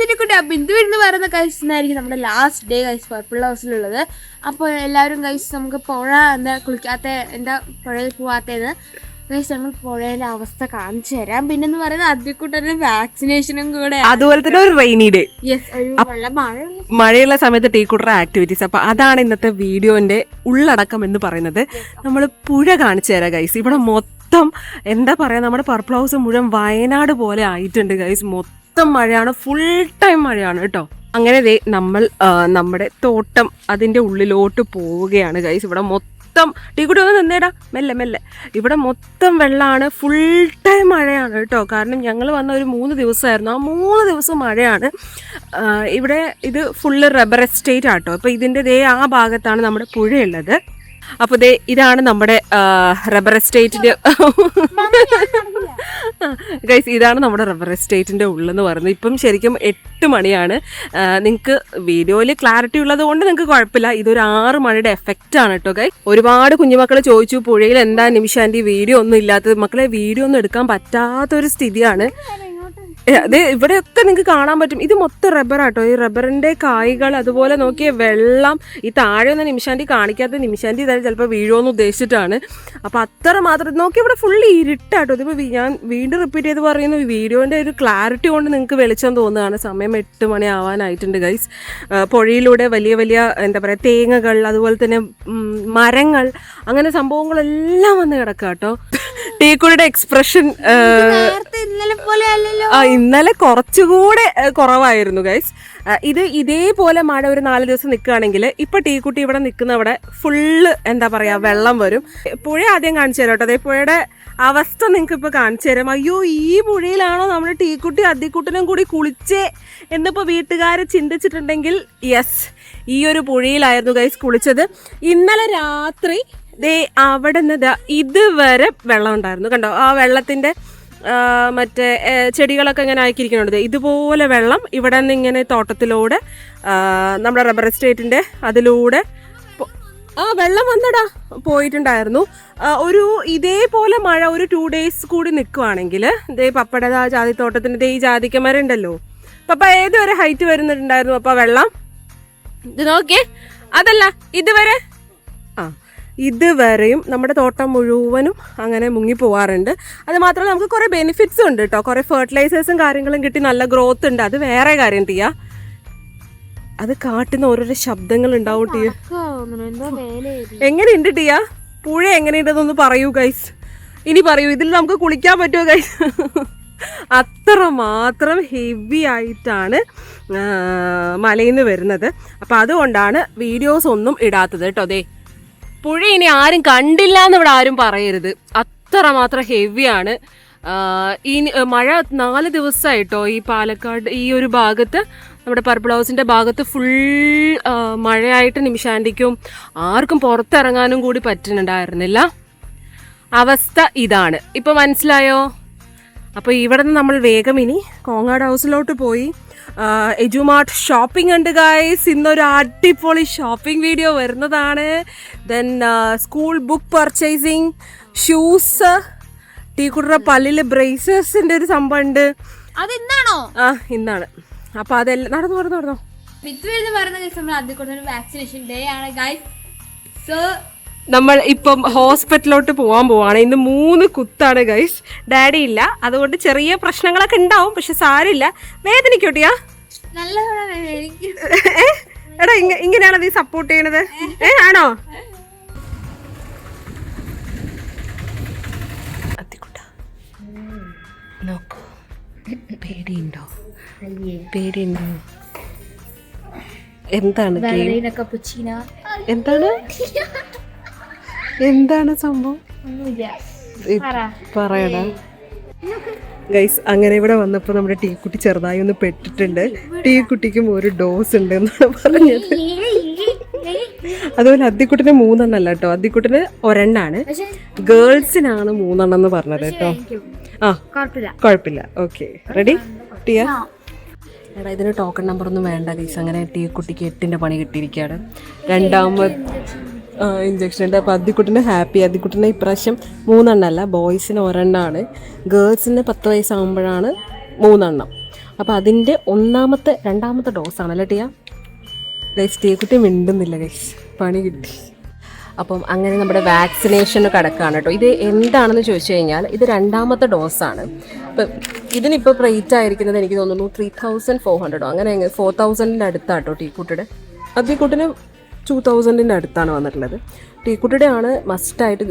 ശരിക്കൂട്ടെ. അപ്പം ഇത് വരുന്ന പറയുന്ന കഴിച്ചായിരിക്കും നമ്മുടെ ലാസ്റ്റ് ഡേ കഴിച്ച് പർപ്പിൾ ഹൗസിലുള്ളത്. അപ്പോൾ എല്ലാവരും കഴിച്ച് നമുക്ക് പുഴ എന്താ കുളിക്കാത്ത എന്താ പുഴയിൽ പോവാത്തത് കഴിച്ച് നമ്മൾ പുഴയുടെ അവസ്ഥ കാണിച്ചു തരാം. പിന്നെന്ന് പറയുന്നത് അതിക്കൂട്ടൊരു വാക്സിനേഷനും കൂടെ, അതുപോലെ തന്നെ ഒരു റെയിനി ഡേ, മഴയുള്ള സമയത്ത് ടീക്കൂട്ടർ ആക്ടിവിറ്റീസ്. അപ്പൊ അതാണ് ഇന്നത്തെ വീഡിയോന്റെ ഉള്ളടക്കം എന്ന് പറയുന്നത്. നമ്മൾ പുഴ കാണിച്ചു തരാം ഗൈസ്. ഇവിടെ മൊത്തം എന്താ പറയാ, നമ്മുടെ പർപ്പിൾ ഹൗസ് മുഴുവൻ വയനാട് പോലെ ആയിട്ടുണ്ട് ഗൈസ്. മൊത്തം മഴയാണ്, ഫുൾ ടൈം മഴയാണ് കേട്ടോ. അങ്ങനെ നമ്മൾ നമ്മുടെ തോട്ടം അതിന്റെ ഉള്ളിലോട്ട് പോവുകയാണ് ഗൈസ്. ഇവിടെ മൊത്തം ടീക്കുട്ടി ഒന്ന് നിന്നേടാ, മെല്ലെ മെല്ലെ. ഇവിടെ മൊത്തം വെള്ളമാണ്, ഫുൾ ടൈം മഴയാണ് കേട്ടോ. കാരണം ഞങ്ങൾ വന്ന ഒരു 3 ദിവസമായിരുന്നു, ആ 3 ദിവസം മഴയാണ് ഇവിടെ. ഇത് ഫുള്ള് റബ്ബർ എസ്റ്റേറ്റ് ആട്ടോ. അപ്പോൾ ഇതിൻ്റെ ആ ഭാഗത്താണ് നമ്മുടെ പുഴയുള്ളത്. അപ്പോൾ ഇതാണ് നമ്മുടെ റബ്ബർ എസ്റ്റേറ്റിൻ്റെ ഗൈസ്, ഇതാണ് നമ്മുടെ റബ്ബർ എസ്റ്റേറ്റിൻ്റെ ഉള്ളെന്ന് പറയുന്നത്. ഇപ്പം ശരിക്കും 8 മണിയാണ്. നിങ്ങൾക്ക് വീഡിയോയിൽ ക്ലാരിറ്റി ഉള്ളത് കൊണ്ട് നിങ്ങൾക്ക് കുഴപ്പമില്ല. ഇതൊരു 6 മണിയുടെ എഫക്റ്റ് ആണ് കേട്ടോ ഗൈസ്. ഒരുപാട് കുഞ്ഞുമക്കൾ ചോദിച്ചു പുഴയിൽ എന്താ നിമിഷാൻ്റെ വീഡിയോ ഒന്നും ഇല്ലാത്തത്. മക്കളെ വീഡിയോ ഒന്നും എടുക്കാൻ പറ്റാത്തൊരു സ്ഥിതിയാണ്. അതെ, ഇവിടെയൊക്കെ നിങ്ങൾക്ക് കാണാൻ പറ്റും. ഇത് മൊത്തം റബ്ബറാട്ടോ. ഈ റബ്ബറിന്റെ കായ്കൾ, അതുപോലെ നോക്കിയ വെള്ളം. ഈ താഴെ ഒന്നും നിമിഷാൻറ്റി കാണിക്കാത്ത, നിമിഷാൻറ്റി ഇതായാലും ചിലപ്പോൾ വീഴുമെന്ന് ഉദ്ദേശിച്ചിട്ടാണ്. അപ്പം അത്ര മാത്രം നോക്കി. ഇവിടെ ഫുള്ള് ഇരുട്ടാട്ടോ. ഇതിപ്പോൾ ഞാൻ വീണ്ടും റിപ്പീറ്റ് ചെയ്ത് പറയുന്നു, വീഡിയോൻ്റെ ഒരു ക്ലാരിറ്റി കൊണ്ട് നിങ്ങൾക്ക് വെളിച്ചം തോന്നുകയാണ്. സമയം 8 മണി ആവാനായിട്ടുണ്ട് ഗൈസ്. പുഴയിലൂടെ വലിയ വലിയ എന്താ പറയുക തേങ്ങകൾ, അതുപോലെ തന്നെ മരങ്ങൾ, അങ്ങനെ സംഭവങ്ങളെല്ലാം വന്ന് കിടക്കുക കേട്ടോ. ടീക്കുടിയുടെ എക്സ്പ്രഷൻ ഇന്നലെ കുറച്ചുകൂടെ കുറവായിരുന്നു ഗൈസ്. ഇതേപോലെ മഴ ഒരു 4 ദിവസം നിൽക്കുകയാണെങ്കിൽ ഇപ്പൊ ടീക്കുട്ടി ഇവിടെ നിൽക്കുന്നവിടെ ഫുള്ള് എന്താ പറയാ വെള്ളം വരും. പുഴ ആദ്യം കാണിച്ചു തരാം കേട്ടോ. അതേ പുഴയുടെ അവസ്ഥ നിങ്ങൾക്ക് ഇപ്പൊ കാണിച്ചു തരാം. അയ്യോ, ഈ പുഴയിലാണോ നമ്മുടെ ടീക്കുട്ടി അതിക്കുട്ടനും കൂടി കുളിച്ചേ എന്നിപ്പോ വീട്ടുകാര് ചിന്തിച്ചിട്ടുണ്ടെങ്കിൽ യെസ്, ഈ ഒരു പുഴയിലായിരുന്നു ഗൈസ് കുളിച്ചത്. ഇന്നലെ രാത്രി അവിടെ നിന്ന് ഇതുവരെ വെള്ളം ഉണ്ടായിരുന്നു കണ്ടോ. ആ വെള്ളത്തിന്റെ മറ്റേ ചെടികളൊക്കെ ഇങ്ങനെ ആക്കിയിരിക്കുന്നുണ്ട്. ഇതുപോലെ വെള്ളം ഇവിടെ നിന്ന് ഇങ്ങനെ തോട്ടത്തിലൂടെ നമ്മുടെ റബ്ബർ എസ്റ്റേറ്റിന്റെ അതിലൂടെ വെള്ളം വന്നടാ പോയിട്ടുണ്ടായിരുന്നു. ഇതേപോലെ മഴ ഒരു 2 days കൂടി നിൽക്കുവാണെങ്കിൽ പപ്പയുടെ ജാതിത്തോട്ടത്തിന്റെ ഈ ജാതിക്കമരം ഉണ്ടല്ലോ, പപ്പ ഏതുവരെ ഹൈറ്റ് വരുന്നുണ്ടായിരുന്നു പപ്പ വെള്ളം? ഇത് നോക്കിയേ, അതല്ല ഇതുവരെ ഇതുവരെയും നമ്മുടെ തോട്ടം മുഴുവനും അങ്ങനെ മുങ്ങി പോവാറുണ്ട്. അത് മാത്രമല്ല നമുക്ക് കുറേ ബെനിഫിറ്റ്സും ഉണ്ട് കേട്ടോ. കുറേ ഫെർട്ടിലൈസേഴ്സും കാര്യങ്ങളും കിട്ടി, നല്ല ഗ്രോത്ത് ഉണ്ട്. അത് വേറെ കാര്യം ടിയ. അത് കാട്ടുന്ന ഓരോരോ ശബ്ദങ്ങൾ ഉണ്ടാവും ടിയ. എങ്ങനെയുണ്ട് ടിയ പുഴ? എങ്ങനെയുണ്ടെന്നൊന്ന് പറയൂ ഗൈസ്. ഇനി പറയൂ, ഇതിൽ നമുക്ക് കുളിക്കാൻ പറ്റുമോ ഗൈസ്? അത്രമാത്രം ഹെവി ആയിട്ടാണ് മലയിൽ നിന്ന് വരുന്നത്. അപ്പം അതുകൊണ്ടാണ് വീഡിയോസ് ഒന്നും ഇടാത്തത് കേട്ടോ. പുഴ ഇനി ആരും കണ്ടില്ല എന്ന് ഇവിടെ ആരും പറയരുത്, അത്രമാത്രം ഹെവിയാണ്. ഈ മഴ 4 ദിവസമായിട്ടോ ഈ പാലക്കാട് ഈ ഒരു ഭാഗത്ത്, നമ്മുടെ പർപ്പിൾ ഹൗസിൻ്റെ ഭാഗത്ത് ഫുൾ മഴയായിട്ട് നിമിഷാൻറ്റിക്കും ആർക്കും പുറത്തിറങ്ങാനും കൂടി പറ്റുന്നുണ്ടായിരുന്നില്ല. അവസ്ഥ ഇതാണ്. ഇപ്പം മനസ്സിലായോ? അപ്പോൾ ഇവിടെ നിന്ന് നമ്മൾ വേഗം ഇനി കോങ്ങാട് ഹൗസിലോട്ട് പോയി എജുമാർട്ട് ഷോപ്പിംഗ് ഉണ്ട് ഗൈസ്. ഇന്നൊരു അടിപൊളി ഷോപ്പിംഗ് വീഡിയോ വരുന്നതാണ്. Then school book purchasing, shoes, ടീക്കുട്ടറുടെ പല്ലില് ബ്രേസസിന്റെ ഒരു സംഭവം ഉണ്ട്. അത് ഇന്നാണോ? ഇന്നാണ്. അപ്പൊ അതെല്ലാം നടന്നു. വാക്സിനേഷൻ ഡേ ആണ് ഗൈസ്. സോ നമ്മൾ ഇപ്പം ഹോസ്പിറ്റലിലോട്ട് പോകാൻ പോവാണ്. ഇന്ന് 3 കുത്താണ് ഗൈസ്. ഡാഡി ഇല്ല, അതുകൊണ്ട് ചെറിയ പ്രശ്നങ്ങളൊക്കെ ഉണ്ടാവും, പക്ഷെ സാരില്ല. വേദനിക്കോട്ടിയാ? എടാ, ഇങ്ങനെയാണോ നീ സപ്പോർട്ട് ചെയ്യണത്? ആണോ? നോക്കൂ, പേടിയുണ്ടോ? എന്താണ് എന്താണ് സംഭവം? പറയടാ ഗൈസ്. അങ്ങനെ ഇവിടെ വന്നപ്പോൾ നമ്മുടെ ടീക്കുട്ടി ചെറുതായി ഒന്ന് പെട്ടിട്ടുണ്ട്. ടീക്കുട്ടിക്കും ഒരു ഡോസ് ഉണ്ട് എന്നാണ് പറഞ്ഞത്. അതുപോലെ അദ്ദിക്കുട്ടിന് 3 എണ്ണല്ല കേട്ടോ. അദ്ദിക്കുട്ടിന് 1 എണ്ണാണ്, ഗേൾസിനാണ് 3 എണ്ണം എന്ന് പറഞ്ഞത് കേട്ടോ. കുഴപ്പമില്ല. Okay, ready ടിയ? എടാ, ഇതിന് ടോക്കൺ നമ്പർ ഒന്നും വേണ്ട ഗൈസ്. അങ്ങനെ ടീക്കുട്ടിക്ക് 8ന്റെ പണി കിട്ടിയിരിക്കുകയാണ്. 2ാമത് ഇഞ്ചക്ഷൻ ഉണ്ട്. അപ്പോൾ അദ്ദിക്കുട്ടിന് ഹാപ്പി. അദ്ദിക്കുട്ടിന് ഇപ്രാവശ്യം 3 എണ്ണമല്ല, ബോയ്സിന് 1 എണ്ണമാണ്, ഗേൾസിന് 10 വയസ്സാകുമ്പോഴാണ് 3 എണ്ണം. അപ്പോൾ അതിൻ്റെ രണ്ടാമത്തെ ഡോസാണല്ലേ ടിയ? ഗൈസ് ടീക്കുട്ടി മിണ്ടുന്നില്ല ഗൈസ്, പണി കിട്ടി. അപ്പം അങ്ങനെ നമ്മുടെ വാക്സിനേഷന് കിടക്കുകയാണ് കേട്ടോ. ഇത് എന്താണെന്ന് ചോദിച്ചു കഴിഞ്ഞാൽ ഇത് രണ്ടാമത്തെ ഡോസാണ്. ഇപ്പം ഇതിനിപ്പോൾ റേറ്റ് ആയിരിക്കുന്നത് എനിക്ക് തോന്നുന്നു 3400 അങ്ങനെ 4000-ൻ്റെ അടുത്താട്ടോ ടീക്കുട്ടിയുടെ. ടീക്കുട്ടിന് 2000-ൻ്റെ അടുത്താണ് വന്നിട്ടുള്ളത്. ടീക്കുട്ടിയുടെ ആണ് മസ്റ്റായിട്ട്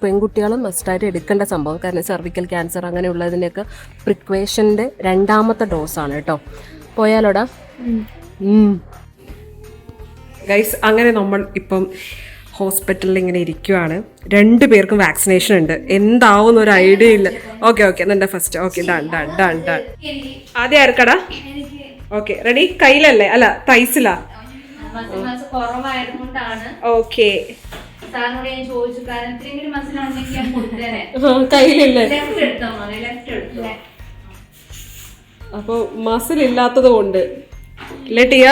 പെൺകുട്ടികളും മസ്റ്റായിട്ട് എടുക്കേണ്ട സംഭവം. കാരണം സെർവിക്കൽ ക്യാൻസർ അങ്ങനെയുള്ളതിൻ്റെയൊക്കെ പ്രിക്വേഷൻ്റെ രണ്ടാമത്തെ ഡോസാണ് കേട്ടോ. പോയാലോടാ ഗൈസ്. അങ്ങനെ നമ്മൾ ഇപ്പം ഹോസ്പിറ്റലിൽ ഇങ്ങനെ ഇരിക്കുവാണ്. 2 പേർക്കും വാക്സിനേഷൻ ഉണ്ട്. എന്താവും ഒരു ഐഡിയ ഇല്ല. ഓക്കെ നിന്റെ ഫസ്റ്റ്. Okay done. ആദ്യം ആർക്കടാ? Okay ready? കയ്യിലല്ലേ? അല്ല തൈസിലാ? ഓക്കെ കയ്യിലല്ലേ? അപ്പൊ മസിൽ ഇല്ലാത്തത് കൊണ്ട് അല്ലേ ടിയ?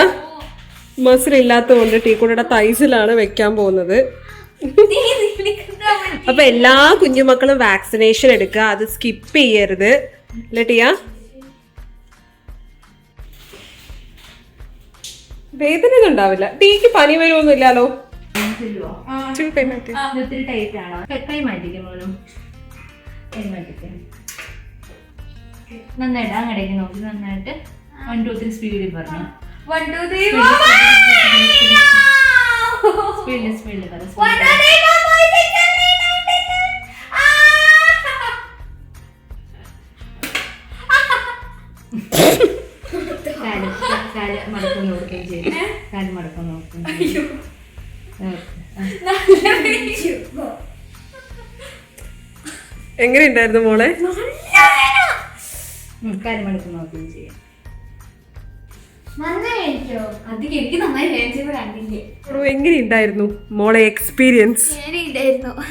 മസിൽ ഇല്ലാത്തത് കൊണ്ട് ടീക്കുട്ടിയുടെ തൈസിലാണ് വെക്കാൻ പോകുന്നത്. അപ്പൊ എല്ലാ കുഞ്ഞുമക്കളും വാക്സിനേഷൻ എടുക്കുക, അത് സ്കിപ്പ് ചെയ്യരുത് അല്ലേ ടിയ? വേദന ഒന്നും ഉണ്ടാവില്ല. ടീക്ക് പനി വരുമൊന്നും ഇല്ലാലോ? നന്നായിട്ട് അങ്ങടേക്ക് നോക്കി നന്നായിട്ട് 1 2 3 സ്പീഡിൽ പറഞ്ഞു. 1 2 3 സ്പീഡിൽ പറ. കാല് മടക്കം നോക്കുകയും ചെയ്തു. കാല് മടക്കം നോക്കുകയും ചെയ്തു. എങ്ങനെയുണ്ടായിരുന്നു മോളെ? കാല് മടക്കം നോക്കുകയും ചെയ്യാം. എങ്ങനെയുണ്ടായിരുന്നു മോളെ എക്സ്പീരിയൻസ്?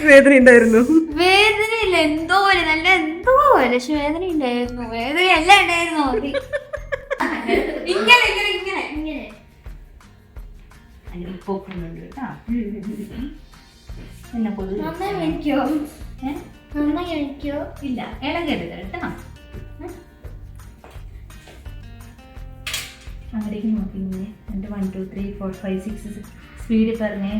വേദന ഉണ്ടായിരുന്നു? വേദനയില്ല, എന്തോ പോലെ നല്ല എന്തോ പോലെ, പക്ഷെ വേദന ഉണ്ടായിരുന്നു. വേദന എല്ലാം ഉണ്ടായിരുന്നു. ഇങ്ങനെ പോക്കുന്നുണ്ട് കേട്ടോ. ഇല്ല ഇളകരുത് കേട്ടോ. അങ്ങടേക്ക് നോക്കി 2 1 2 3 4 5 6 സ്പീഡിൽ പറഞ്ഞേ.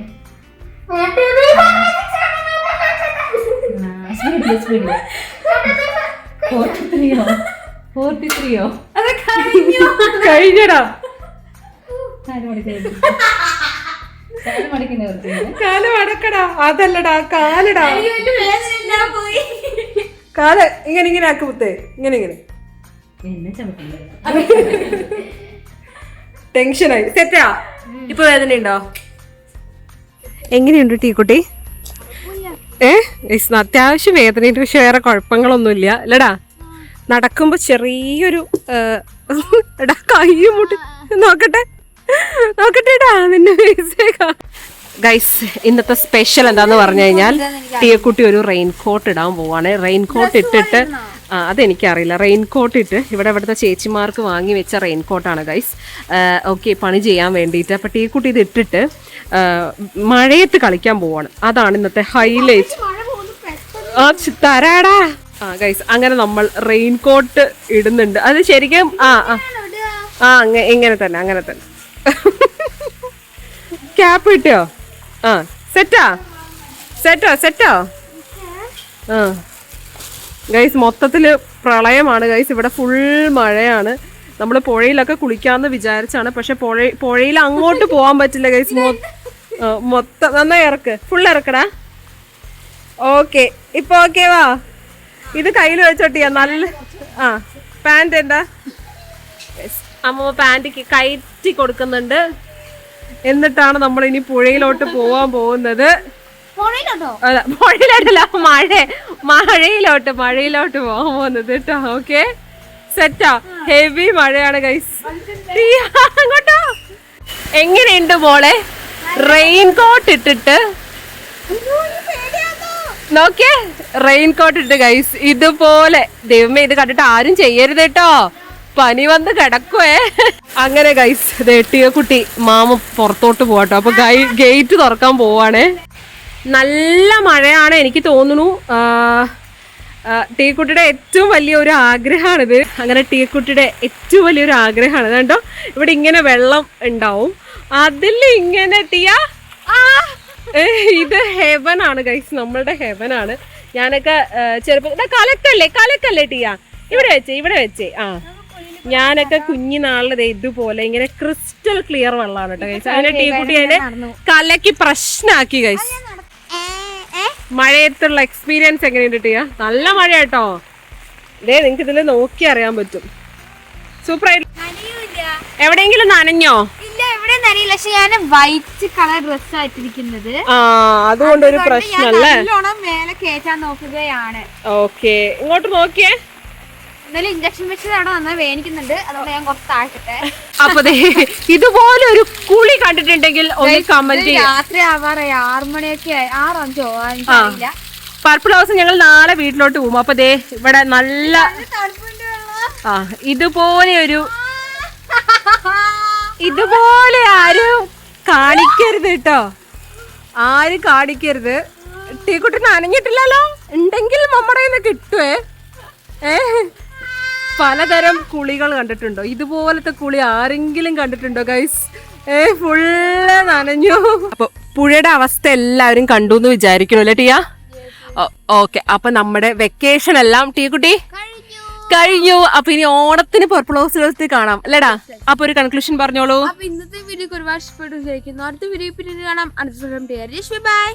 സ്പീഡിൽ 43 കഴിഞ്ഞടാ. കാല് മടക്കടാ. അതല്ലടാ കാലടാ. കാല് ഇങ്ങനെ ആക്കി മുത്തേ. ഇങ്ങനെ ടെൻഷനായി. സെറ്റാ? ഇപ്പൊ വേദന ഉണ്ടോ? എങ്ങനെയുണ്ട് ടീക്കുട്ടി? അത്യാവശ്യം വേദനയുണ്ട്, പക്ഷെ വേറെ കുഴപ്പങ്ങളൊന്നുമില്ല അല്ലടാ? നടക്കുമ്പോ ചെറിയൊരു കയ്യും മുട്ടി. നോക്കട്ടെടാ നിന്നെ. ഗൈസ് ഇന്നത്തെ സ്പെഷ്യൽ എന്താന്ന് പറഞ്ഞു കഴിഞ്ഞാൽ ടീക്കുട്ടി ഒരു റെയിൻ കോട്ട് ഇടാൻ പോവാണ്. റെയിൻ കോട്ട് ഇട്ടിട്ട് അതെനിക്കറിയില്ല. റെയിൻ കോട്ട് ഇട്ട് ഇവിടുത്തെ ചേച്ചിമാർക്ക് വാങ്ങി വെച്ച റെയിൻ കോട്ടാണ് ഗൈസ്. ഓക്കെ പണി ചെയ്യാൻ വേണ്ടിയിട്ട്. അപ്പം ടീക്കുട്ടി ഇത് ഇട്ടിട്ട് മഴയത്ത് കളിക്കാൻ പോവാണ്. അതാണ് ഇന്നത്തെ ഹൈലൈറ്റ്. തരാടാ. ഗൈസ് അങ്ങനെ നമ്മൾ റെയിൻ കോട്ട് ഇടുന്നുണ്ട്. അത് ശരിക്കും ഇങ്ങനെ തന്നെ ക്യാപ്പ് കിട്ടിയോ? സെറ്റോ ഗൈസ് മൊത്തത്തില് പ്രളയമാണ് ഗൈസ്. ഇവിടെ ഫുൾ മഴയാണ്. നമ്മൾ പുഴയിലൊക്കെ കുളിക്കാന്ന് വിചാരിച്ചാണ്, പക്ഷെ പുഴയിൽ അങ്ങോട്ട് പോകാൻ പറ്റില്ല ഗൈസ്. മൊത്തം നന്നായി ഫുൾ ഇറക്കടാ. ഓക്കെ ഇപ്പൊ ഓക്കെ വാ. ഇത് കയ്യിൽ വെച്ചോട്ടിയാ നല്ല. പാന്റ് എന്താ അമ്മ പാന്റ് കയറ്റി കൊടുക്കുന്നുണ്ട്. എന്നിട്ടാണ് നമ്മൾ ഇനി പുഴയിലോട്ട് പോവാൻ പോകുന്നത്. അല്ല പുഴയിലോട്ടല്ല, മഴയിലോട്ട് പോകാൻ പോകുന്നത് കേട്ടോ. ഓക്കെ സെറ്റാ. ഹെവി മഴയാണ് ഗൈസ്. അങ്ങോട്ടോ. എങ്ങനെയുണ്ട് മോളെ റെയിൻ കോട്ട് ഇട്ടിട്ട്? നോക്കിയേ റെയിൻ കോട്ട് ഇട്ട് ഗൈസ്. ഇതുപോലെ ദൈവമേ ഇത് കണ്ടിട്ട് ആരും ചെയ്യരുത് കേട്ടോ, പനി വന്ന് കിടക്കുവേ. അങ്ങനെ ഗൈസ് കുട്ടി മാമ പുറത്തോട്ട് പോവാട്ടോ. അപ്പൊ ഗേറ്റ് തുറക്കാൻ പോവാണേ. നല്ല മഴയാണ് എനിക്ക് തോന്നുന്നു. ടീക്കുട്ടിയുടെ ഏറ്റവും വലിയൊരു ആഗ്രഹമാണിത്. അങ്ങനെ ടീക്കുട്ടിയുടെ ഏറ്റവും വലിയൊരു ആഗ്രഹമാണ് കണ്ടോ, ഇവിടെ ഇങ്ങനെ വെള്ളം ഉണ്ടാവും, അതിൽ ഇങ്ങനെ ഇത് ഹെവൻ ആണ് ഗൈസ്, നമ്മളുടെ ഹെവൻ ആണ്. ഞാനൊക്കെ ചെറുപ്പം കലക്കല്ലേ ടിയ, ഇവിടെ വെച്ചേ ഞാനൊക്കെ കുഞ്ഞിനാളിൽ ഇതുപോലെ ഇങ്ങനെ ക്രിസ്റ്റൽ ക്ലിയർ വെള്ളമാണ് കേട്ടോ ഗൈസ്. അങ്ങനെ ടീക്കുട്ടി അതിനെ കലക്കി പ്രശ്നമാക്കി ഗൈസ്. മഴയത്തുള്ള എക്സ്പീരിയൻസ് എങ്ങനെയുണ്ട് ടിയ? നല്ല മഴ കേട്ടോ, നിങ്ങക്ക് ഇതിൽ നോക്കി അറിയാൻ പറ്റും. സൂപ്പർ ആയിട്ട്. എവിടെയെങ്കിലും നനഞ്ഞോ? ഇല്ല, എവിടെ നനയില്ല. പക്ഷെ ഞാൻ വൈറ്റ് കളർ ഡ്രസ് ആയിട്ടിരിക്കുന്നത്, അതുകൊണ്ട് ഒരു പ്രശ്നല്ലേ. നല്ലോണം മേലെ കേറ്റാൻ നോക്കുകയാണ്. ഓക്കെ, ഇങ്ങോട്ട് നോക്കിയേ. എന്നാലും ഇഞ്ചക്ഷൻ വെച്ചത് അവിടെ നന്നായി വേനിക്കുന്നുണ്ട്, അതുകൊണ്ട് ഞാൻ കുറച്ച് താഴ്ത്തട്ടെ. അപ്പൊ ഇതുപോലെ ഒരു കുളി കണ്ടിട്ടുണ്ടെങ്കിൽ ഒന്ന് കമന്റ് ചെയ്യാം. രാത്രി ആവാറായി, 6 മണിയൊക്കെ ആയി, 6-5 അറിയില്ല. പർപ്പിൾ ഹൗസ് ഞങ്ങൾ നാളെ വീട്ടിലോട്ട് പോകും. അപ്പൊ ഇവിടെ നല്ല ഇതുപോലെ ആരും കാണിക്കരുത് കേട്ടോ, ആരും കാണിക്കരുത്. ടീക്കുട്ടി നനഞ്ഞിട്ടില്ലല്ലോ, ഉണ്ടെങ്കിൽ നമ്മുടെ കയ്യിൽ നിന്ന് കിട്ടുവേ. പലതരം കുളികൾ കണ്ടിട്ടുണ്ടോ? ഇതുപോലത്തെ കുളി ആരെങ്കിലും കണ്ടിട്ടുണ്ടോ ഗൈസ്? ഫുള്ള് നനഞ്ഞു. അപ്പൊ പുഴയുടെ അവസ്ഥ എല്ലാവരും കണ്ടു എന്ന് വിചാരിക്കണു അല്ലേ ടിയ? ഓക്കെ, അപ്പൊ നമ്മുടെ വെക്കേഷൻ എല്ലാം ടീക്കുട്ടി കഴിഞ്ഞു. അപ്പൊ ഇനി ഓണത്തിന് പർപ്പിൾ ഹൗസിൽ കാണാം അല്ലേടാ? അപ്പൊ ഒരു കൺക്ലൂഷൻ പറഞ്ഞോളൂ. അപ്പൊ ഇന്നത്തെ വീഡിയോ ഒരുപാട് ഇഷ്ടപ്പെട്ടു വിചാരിക്കുന്നു. അടുത്ത വീഡിയോ പിന്നെ കാണാം. അടുത്ത ബൈ.